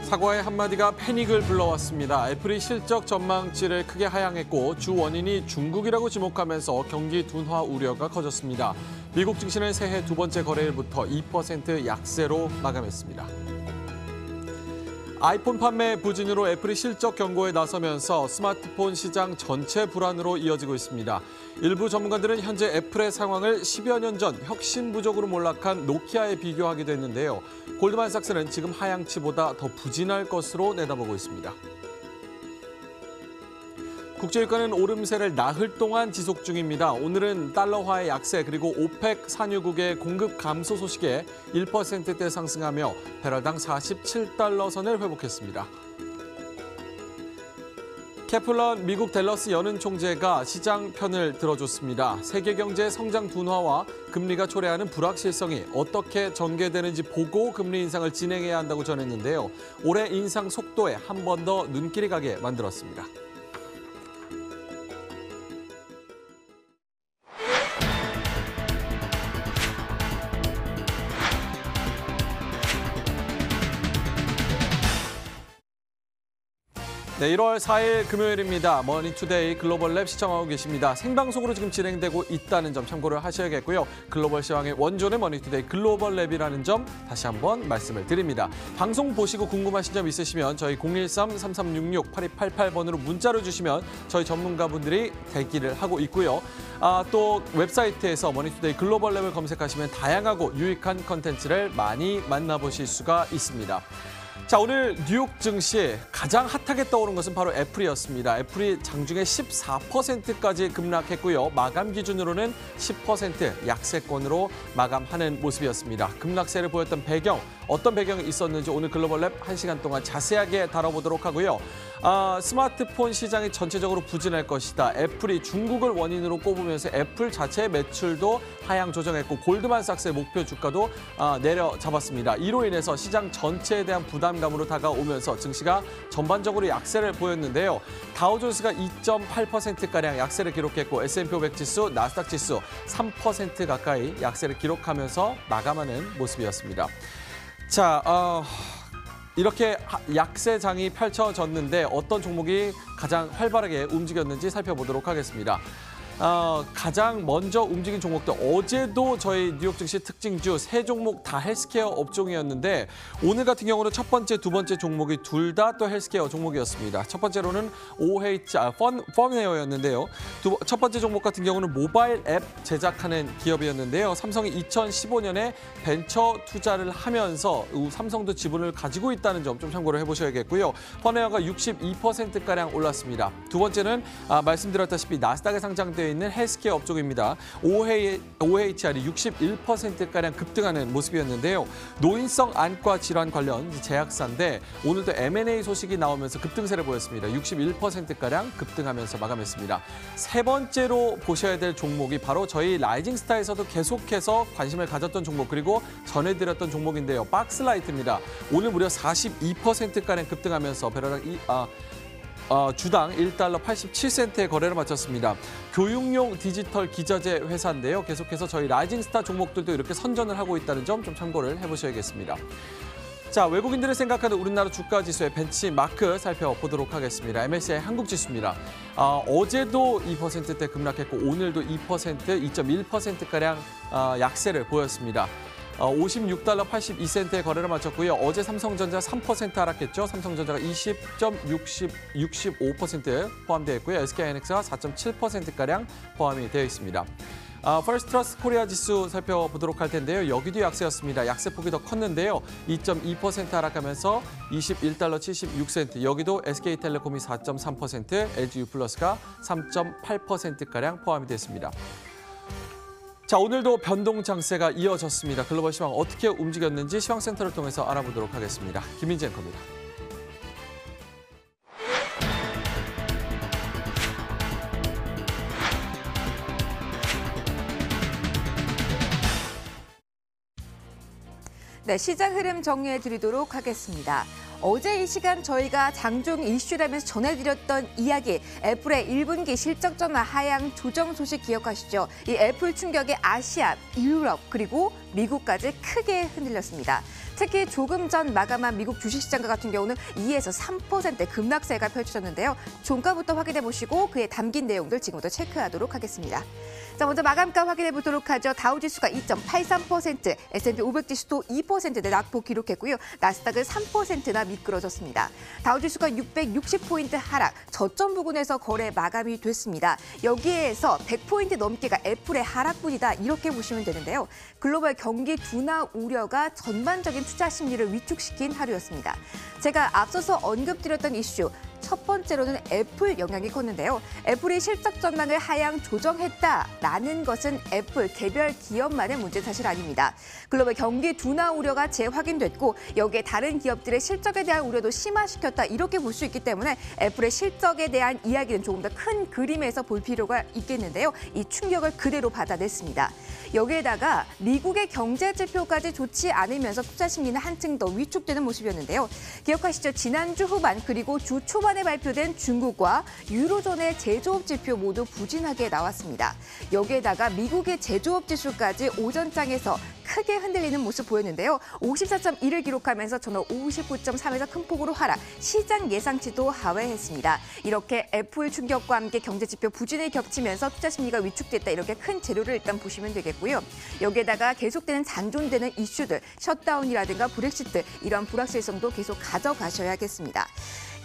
사과의 한마디가 패닉을 불러왔습니다. 애플이 실적 전망치를 크게 하향했고 주 원인이 중국이라고 지목하면서 경기 둔화 우려가 커졌습니다. 미국 증시는 새해 두 번째 거래일부터 2% 약세로 마감했습니다. 아이폰 판매 부진으로 애플이 실적 경고에 나서면서 스마트폰 시장 전체 불안으로 이어지고 있습니다. 일부 전문가들은 현재 애플의 상황을 10여 년 전 혁신 부족으로 몰락한 노키아에 비교하기도 했는데요. 골드만삭스는 지금 하향치보다 더 부진할 것으로 내다보고 있습니다. 국제유가는 오름세를 나흘 동안 지속 중입니다. 오늘은 달러화의 약세 그리고 오펙 산유국의 공급 감소 소식에 1%대 상승하며 배럴당 47달러 선을 회복했습니다. 캐플런 미국 댈러스 연은 총재가 시장 편을 들어줬습니다. 세계 경제 성장 둔화와 금리가 초래하는 불확실성이 어떻게 전개되는지 보고 금리 인상을 진행해야 한다고 전했는데요. 올해 인상 속도에 한 번 더 눈길이 가게 만들었습니다. 네, 1월 4일 금요일입니다. 머니투데이 글로벌 랩 시청하고 계십니다. 생방송으로 지금 진행되고 있다는 점 참고를 하셔야겠고요. 글로벌 시황의 원조는 머니투데이 글로벌 랩이라는 점 다시 한번 말씀을 드립니다. 방송 보시고 궁금하신 점 있으시면 저희 013-3366-8288번으로 문자로 주시면 저희 전문가분들이 대기를 하고 있고요. 또 웹사이트에서 머니투데이 글로벌 랩을 검색하시면 다양하고 유익한 컨텐츠를 많이 만나보실 수가 있습니다. 자, 오늘 뉴욕 증시 가장 핫하게 떠오른 것은 바로 애플이었습니다. 애플이 장중에 14%까지 급락했고요. 마감 기준으로는 10% 약세권으로 마감하는 모습이었습니다. 급락세를 보였던 배경, 어떤 배경이 있었는지 오늘 글로벌 랩 1시간 동안 자세하게 다뤄보도록 하고요. 스마트폰 시장이 전체적으로 부진할 것이다. 애플이 중국을 원인으로 꼽으면서 애플 자체의 매출도 하향 조정했고 골드만삭스의 목표 주가도 내려잡았습니다. 이로 인해서 시장 전체에 대한 부담감으로 다가오면서 증시가 전반적으로 약세를 보였는데요. 다우존스가 2.8%가량 약세를 기록했고 S&P 500 지수, 나스닥 지수 3% 가까이 약세를 기록하면서 마감하는 모습이었습니다. 자, 이렇게 약세장이 펼쳐졌는데 어떤 종목이 가장 활발하게 움직였는지 살펴보도록 하겠습니다. 가장 먼저 움직인 종목들, 어제도 저희 뉴욕 증시 특징주 세 종목 다 헬스케어 업종이었는데 오늘 같은 경우는 첫 번째, 두 번째 종목이 둘 다 또 헬스케어 종목이었습니다. 첫 번째로는 펀웨어였는데요. 첫 번째 종목 같은 경우는 모바일 앱 제작하는 기업이었는데요. 삼성이 2015년에 벤처 투자를 하면서 삼성도 지분을 가지고 있다는 점 좀 참고를 해보셔야겠고요. 펀웨어가 62%가량 올랐습니다. 두 번째는 말씀드렸다시피 나스닥에 상장되어 있는 헬스케어 업종입니다. OHR이 61%가량 급등하는 모습이었는데요. 노인성 안과 질환 관련 제약사인데 오늘도 M&A 소식이 나오면서 급등세를 보였습니다. 61%가량 급등하면서 마감했습니다. 세 번째로 보셔야 될 종목이 바로 저희 라이징스타에서도 계속해서 관심을 가졌던 종목 그리고 전해드렸던 종목인데요. 박스라이트입니다. 오늘 무려 42%가량 급등하면서 배럴당 주당 1달러 87센트의 거래를 마쳤습니다. 교육용 디지털 기자재 회사인데요. 계속해서 저희 라이징스타 종목들도 이렇게 선전을 하고 있다는 점 좀 참고를 해보셔야겠습니다. 자, 외국인들이 생각하는 우리나라 주가 지수의 벤치마크 살펴보도록 하겠습니다. MSCI 한국 지수입니다. 어제도 2%대 급락했고 오늘도 2.1%가량 약세를 보였습니다. 56달러 82센트의 거래를 마쳤고요. 어제 삼성전자 3% 하락했죠. 삼성전자가 20.65% 포함되어 있고요. SK하이닉스가 4.7%가량 포함이 되어 있습니다. 퍼스트트러스트 코리아 지수 살펴보도록 할 텐데요. 여기도 약세였습니다. 약세폭이 더 컸는데요. 2.2% 하락하면서 21달러 76센트. 여기도 SK텔레콤이 4.3%, LG유플러스가 3.8%가량 포함이 됐습니다. 자, 오늘도 변동 장세가 이어졌습니다. 글로벌 시황 어떻게 움직였는지 시황센터를 통해서 알아보도록 하겠습니다. 김민재 앵커입니다. 네, 시장 흐름 정리해 드리도록 하겠습니다. 어제 이 시간 저희가 장중 이슈라면서 전해드렸던 이야기, 애플의 1분기 실적 전환 하향 조정 소식 기억하시죠? 이 애플 충격에 아시아, 유럽, 그리고 미국까지 크게 흔들렸습니다. 특히 조금 전 마감한 미국 주식시장과 같은 경우는 2에서 3% 급락세가 펼쳐졌는데요. 종가부터 확인해 보시고 그에 담긴 내용들 지금부터 체크하도록 하겠습니다. 자, 먼저 마감가 확인해 보도록 하죠. 다우지수가 2.83%, S&P 500지수도 2%대 낙폭 기록했고요. 나스닥은 3%나 미끄러졌습니다. 다우지수가 660포인트 하락, 저점 부근에서 거래 마감이 됐습니다. 여기에서 100포인트 넘기가 애플의 하락분이다 이렇게 보시면 되는데요. 글로벌 경기 둔화 우려가 전반적인 투자 심리를 위축시킨 하루였습니다. 제가 앞서서 언급드렸던 이슈, 첫 번째로는 애플 영향이 컸는데요. 애플이 실적 전망을 하향 조정했다라는 것은 애플 개별 기업만의 문제 사실 아닙니다. 글로벌 경기 둔화 우려가 재확인됐고 여기에 다른 기업들의 실적에 대한 우려도 심화시켰다 이렇게 볼 수 있기 때문에 애플의 실적에 대한 이야기는 조금 더 큰 그림에서 볼 필요가 있겠는데요. 이 충격을 그대로 받아냈습니다. 여기에다가 미국의 경제 지표까지 좋지 않으면서 투자 심리는 한층 더 위축되는 모습이었는데요. 기억하시죠? 지난주 후반 그리고 주 초반에 발표된 중국과 유로존의 제조업 지표 모두 부진하게 나왔습니다. 여기에다가 미국의 제조업 지수까지 오전장에서 크게 흔들리는 모습 보였는데요. 54.1을 기록하면서 전월 59.3에서 큰 폭으로 하락, 시장 예상치도 하회했습니다. 이렇게 애플 충격과 함께 경제 지표 부진을 겹치면서 투자 심리가 위축됐다 이렇게 큰 재료를 일단 보시면 되겠고요. 여기에다가 계속되는 잔존되는 이슈들, 셧다운이라든가 브렉시트 이런 불확실성도 계속 가져가셔야겠습니다.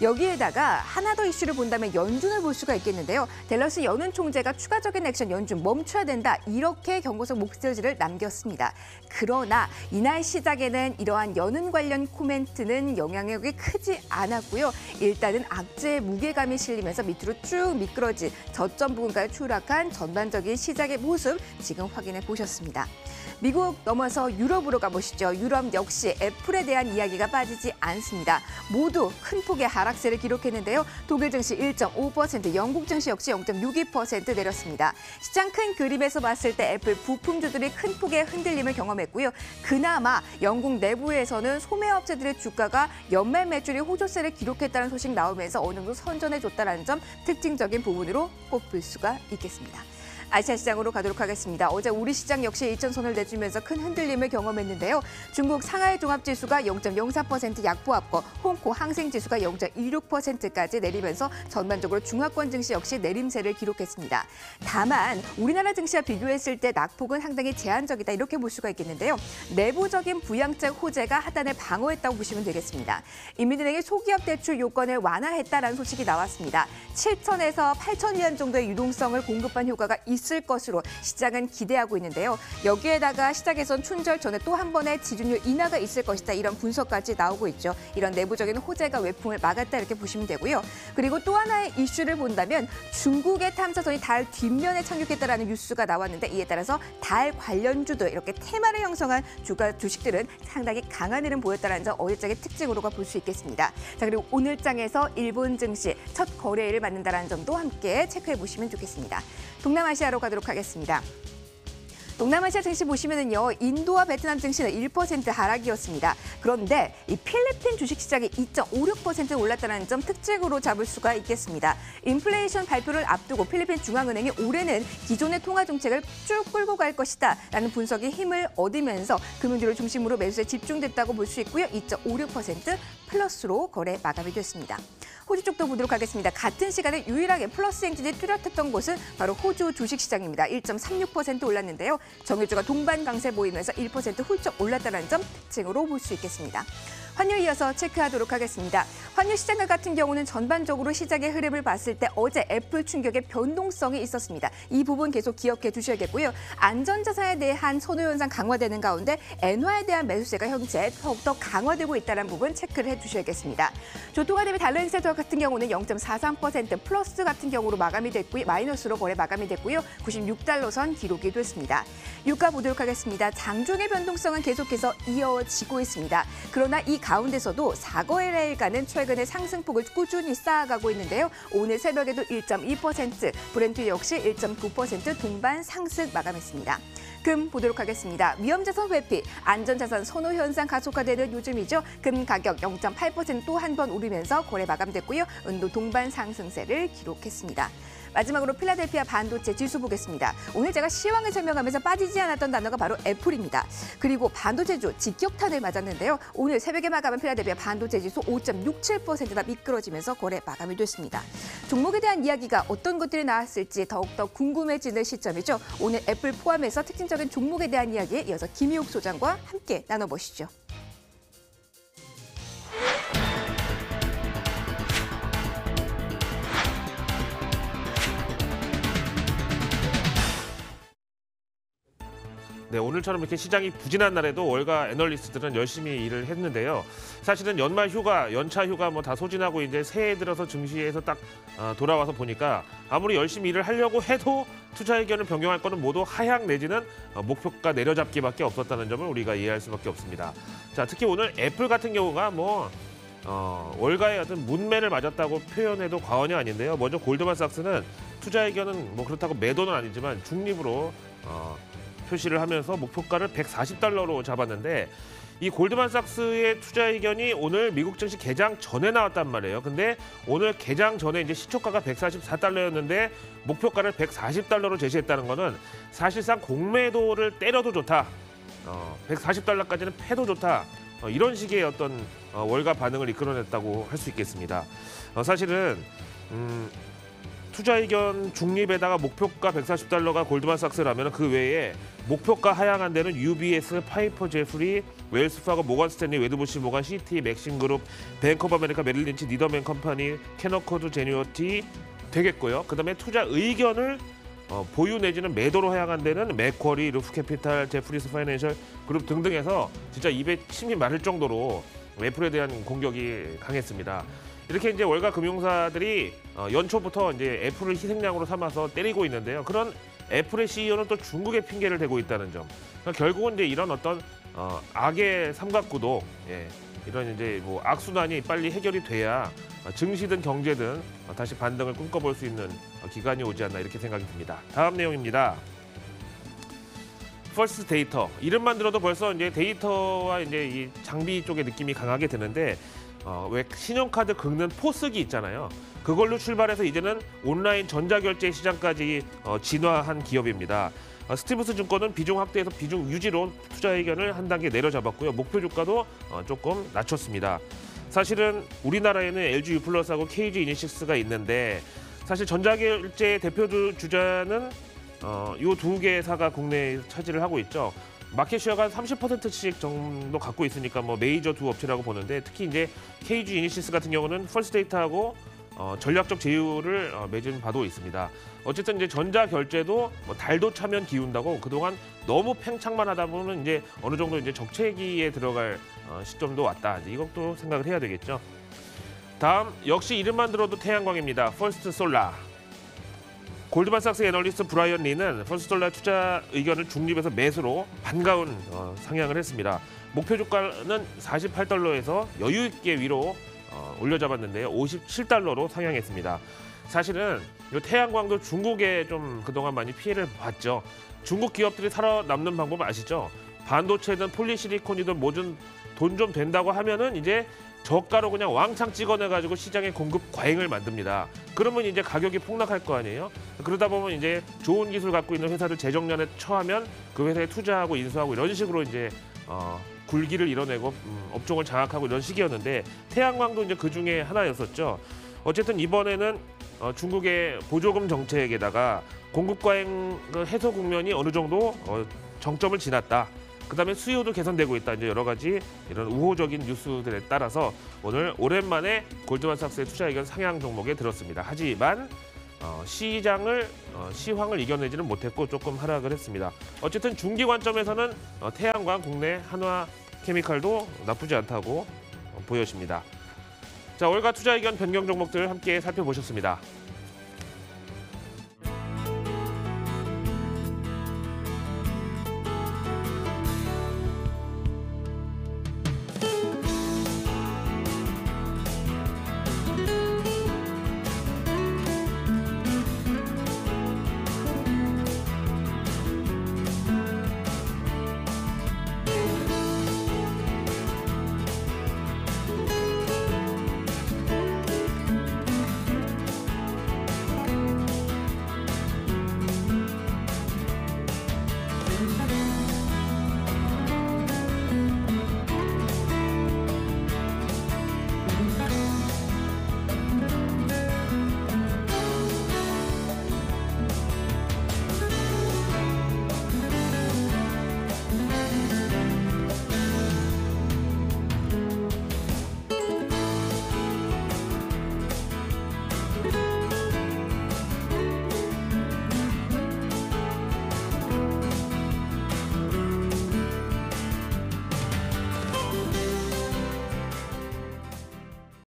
여기에다가 하나 더 이슈를 본다면 연준을 볼 수가 있겠는데요. 댈러스 연은 총재가 추가적인 액션 연준 멈춰야 된다 이렇게 경고성 목소리를 남겼습니다. 그러나 이날 시작에는 이러한 연은 관련 코멘트는 영향력이 크지 않았고요. 일단은 악재의 무게감이 실리면서 밑으로 쭉 미끄러진 저점 부근까지 추락한 전반적인 시작의 모습 지금 확인해 보셨습니다. 미국 넘어서 유럽으로 가보시죠. 유럽 역시 애플에 대한 이야기가 빠지지 않습니다. 모두 큰 폭의 하락세를 기록했는데요. 독일 증시 1.5%, 영국 증시 역시 0.62% 내렸습니다. 시장 큰 그림에서 봤을 때 애플 부품주들이 큰 폭의 흔들림을 경험했고요. 그나마 영국 내부에서는 소매업체들의 주가가 연말 매출이 호조세를 기록했다는 소식 나오면서 어느 정도 선전해줬다는 점 특징적인 부분으로 꼽을 수가 있겠습니다. 아시아 시장으로 가도록 하겠습니다. 어제 우리 시장 역시 일전선을 내주면서 큰 흔들림을 경험했는데요. 중국 상하이 종합지수가 0.04% 약보합고 홍콩 항생지수가 0.26%까지 내리면서 전반적으로 중화권 증시 역시 내림세를 기록했습니다. 다만 우리나라 증시와 비교했을 때 낙폭은 상당히 제한적이다 이렇게 볼 수가 있겠는데요. 내부적인 부양적 호재가 하단을 방어했다고 보시면 되겠습니다. 인민은행이 소기업 대출 요건을 완화했다라는 소식이 나왔습니다. 7천에서 8천 위안 정도의 유동성을 공급한 효과가 있을 것으로 시장은 기대하고 있는데요. 여기에다가 시장에선 춘절 전에 또 한 번의 지준율 인하가 있을 것이다. 이런 분석까지 나오고 있죠. 이런 내부적인 호재가 외풍을 막았다 이렇게 보시면 되고요. 그리고 또 하나의 이슈를 본다면 중국의 탐사선이 달 뒷면에 착륙했다라는 뉴스가 나왔는데 이에 따라서 달 관련주도 이렇게 테마를 형성한 주식들은 상당히 강한 흐름 보였다는 점 어제장의 특징으로가 볼 수 있겠습니다. 자, 그리고 오늘 장에서 일본 증시 첫 거래일을 맞는다는 점도 함께 체크해 보시면 좋겠습니다. 동남아시아로 가도록 하겠습니다. 동남아시아 증시 보시면은요, 인도와 베트남 증시는 1% 하락이었습니다. 그런데 이 필리핀 주식시장이 2.56% 올랐다는 점 특징으로 잡을 수가 있겠습니다. 인플레이션 발표를 앞두고 필리핀 중앙은행이 올해는 기존의 통화 정책을 쭉 끌고 갈 것이다라는 분석이 힘을 얻으면서 금융주를 중심으로 매수에 집중됐다고 볼 수 있고요. 2.56% 플러스로 거래 마감이 됐습니다. 호주 쪽도 보도록 하겠습니다. 같은 시간에 유일하게 플러스 행진이 뚜렷했던 곳은 바로 호주 주식시장입니다. 1.36% 올랐는데요. 정유주가 동반 강세 보이면서 1% 훌쩍 올랐다는 점 특징으로 볼 수 있겠습니다. 환율 이어서 체크하도록 하겠습니다. 환율 시장과 같은 경우는 전반적으로 시장의 흐름을 봤을 때 어제 애플 충격의 변동성이 있었습니다. 이 부분 계속 기억해 두셔야겠고요. 안전자산에 대한 선호 현상 강화되는 가운데 엔화에 대한 매수세가 현재 더욱더 강화되고 있다는 부분 체크를 해두셔야겠습니다. 조통화 대비 달러 인세 같은 경우는 0.43% 플러스 같은 경우로 마감이 됐고요. 마이너스로 거래 마감이 됐고요. 96달러 선 기록이 됐습니다. 유가 보도록 하겠습니다. 장중의 변동성은 계속해서 이어지고 있습니다. 그러나 이 가운데서도 4거래일간은 최근에 상승폭을 꾸준히 쌓아가고 있는데요. 오늘 새벽에도 1.2%, 브렌트 역시 1.9% 동반 상승 마감했습니다. 금 보도록 하겠습니다. 위험자산 회피, 안전자산 선호 현상 가속화되는 요즘이죠. 금 가격 0.8% 또 한 번 오르면서 거래 마감됐고요. 은도 동반 상승세를 기록했습니다. 마지막으로 필라델피아 반도체 지수 보겠습니다. 오늘 제가 시황을 설명하면서 빠지지 않았던 단어가 바로 애플입니다. 그리고 반도체주 직격탄을 맞았는데요. 오늘 새벽에 마감한 필라델피아 반도체 지수 5.67%나 미끄러지면서 거래 마감이 됐습니다. 종목에 대한 이야기가 어떤 것들이 나왔을지 더욱더 궁금해지는 시점이죠. 오늘 애플 포함해서 특징적인 종목에 대한 이야기 이어서 김희욱 소장과 함께 나눠보시죠. 네, 오늘처럼 이렇게 시장이 부진한 날에도 월가 애널리스트들은 열심히 일을 했는데요. 사실은 연말 휴가, 연차 휴가 뭐 다 소진하고 이제 새해 들어서 증시에서 딱 돌아와서 보니까 아무리 열심히 일을 하려고 해도 투자 의견을 변경할 거는 모두 하향 내지는 목표가 내려잡기밖에 없었다는 점을 우리가 이해할 수밖에 없습니다. 자, 특히 오늘 애플 같은 경우가 월가의 어떤 문매를 맞았다고 표현해도 과언이 아닌데요. 먼저 골드만삭스는 투자 의견은 뭐 그렇다고 매도는 아니지만 중립으로 표시를 하면서 목표가를 140달러로 잡았는데 이 골드만삭스의 투자 의견이 오늘 미국 증시 개장 전에 나왔단 말이에요. 근데 오늘 개장 전에 이제 시초가가 144달러였는데 목표가를 140달러로 제시했다는 거는 사실상 공매도를 때려도 좋다. 140달러까지는 패도 좋다. 이런 식의 어떤 월가 반응을 이끌어냈다고 할 수 있겠습니다. 사실은 투자 의견 중립에다가 목표가 140달러가 골드만삭스라면 그 외에 목표가 하향한 데는 UBS, 파이퍼 제프리, 웰스파고, 모건 스탠리, 웨드부시 모건, CT, 맥심그룹, 뱅크 오브 아메리카, 메릴린치, 니더맨 컴퍼니, 캐너코드 제뉴어티 되겠고요. 그다음에 투자 의견을 보유 내지는 매도로 하향한 데는 맥쿼리, 루프캐피탈, 제프리스 파이낸셜 그룹 등등해서 진짜 입에 침이 마를 정도로 애플에 대한 공격이 강했습니다. 이렇게 이제 월가 금융사들이 연초부터 이제 애플을 희생양으로 삼아서 때리고 있는데요. 그런 애플의 CEO는 또 중국의 핑계를 대고 있다는 점. 그러니까 결국은 이제 이런 어떤 악의 삼각구도 이런 이제 뭐 악순환이 빨리 해결이 돼야 증시든 경제든 다시 반등을 꿈꿔볼 수 있는 기간이 오지 않나 이렇게 생각이 듭니다. 다음 내용입니다. 퍼스트 데이터 이름만 들어도 벌써 이제 데이터와 이제 이 장비 쪽의 느낌이 강하게 드는데 왜 신용카드 긁는 포스기 있잖아요. 그걸로 출발해서 이제는 온라인 전자결제 시장까지 진화한 기업입니다. 스티브스 증권은 비중 확대해서 비중 유지로 투자 의견을 한 단계 내려잡았고요. 목표 주가도 조금 낮췄습니다. 사실은 우리나라에는 LG U+하고 KG 이니식스가 있는데 사실 전자결제 대표 주자는 이 두 개사가 국내에 차지를 하고 있죠. 마켓쉐어가 30%씩 정도 갖고 있으니까 뭐 메이저 두 업체라고 보는데 특히 이제 KG 이니시스 같은 경우는 퍼스트데이터하고 전략적 제휴를 맺은 바도 있습니다. 어쨌든 이제 전자 결제도 뭐 달도 차면 기운다고 그동안 너무 팽창만 하다 보면 이제 어느 정도 이제 적체기에 들어갈 시점도 왔다. 이제 이것도 생각을 해야 되겠죠. 다음 역시 이름만 들어도 태양광입니다. 퍼스트 솔라. 골드만삭스 애널리스트 브라이언 리는 퍼스트솔라 투자 의견을 중립에서 매수로 반가운 상향을 했습니다. 목표 주가는 48달러에서 여유 있게 위로 올려잡았는데요. 57달러로 상향했습니다. 사실은 이 태양광도 중국에 좀 그동안 많이 피해를 봤죠. 중국 기업들이 살아남는 방법 아시죠? 반도체든 폴리실리콘이든 뭐든 돈 좀 된다고 하면은 이제 저가로 그냥 왕창 찍어내가지고 시장에 공급 과잉을 만듭니다. 그러면 이제 가격이 폭락할 거 아니에요? 그러다 보면 이제 좋은 기술 갖고 있는 회사를 재정년에 처하면 그 회사에 투자하고 인수하고 이런 식으로 이제 굴기를 이뤄내고 업종을 장악하고 이런 식이었는데 태양광도 이제 그 중에 하나였었죠. 어쨌든 이번에는 중국의 보조금 정책에다가 공급 과잉 해소 국면이 어느 정도 정점을 지났다. 그다음에 수요도 개선되고 있다. 이제 여러 가지 이런 우호적인 뉴스들에 따라서 오늘 오랜만에 골드만삭스의 투자 의견 상향 종목에 들었습니다. 하지만 시황을 이겨내지는 못했고 조금 하락을 했습니다. 어쨌든 중기 관점에서는 태양광 국내 한화케미칼도 나쁘지 않다고 보여집니다. 자, 월가 투자 의견 변경 종목들 함께 살펴보셨습니다.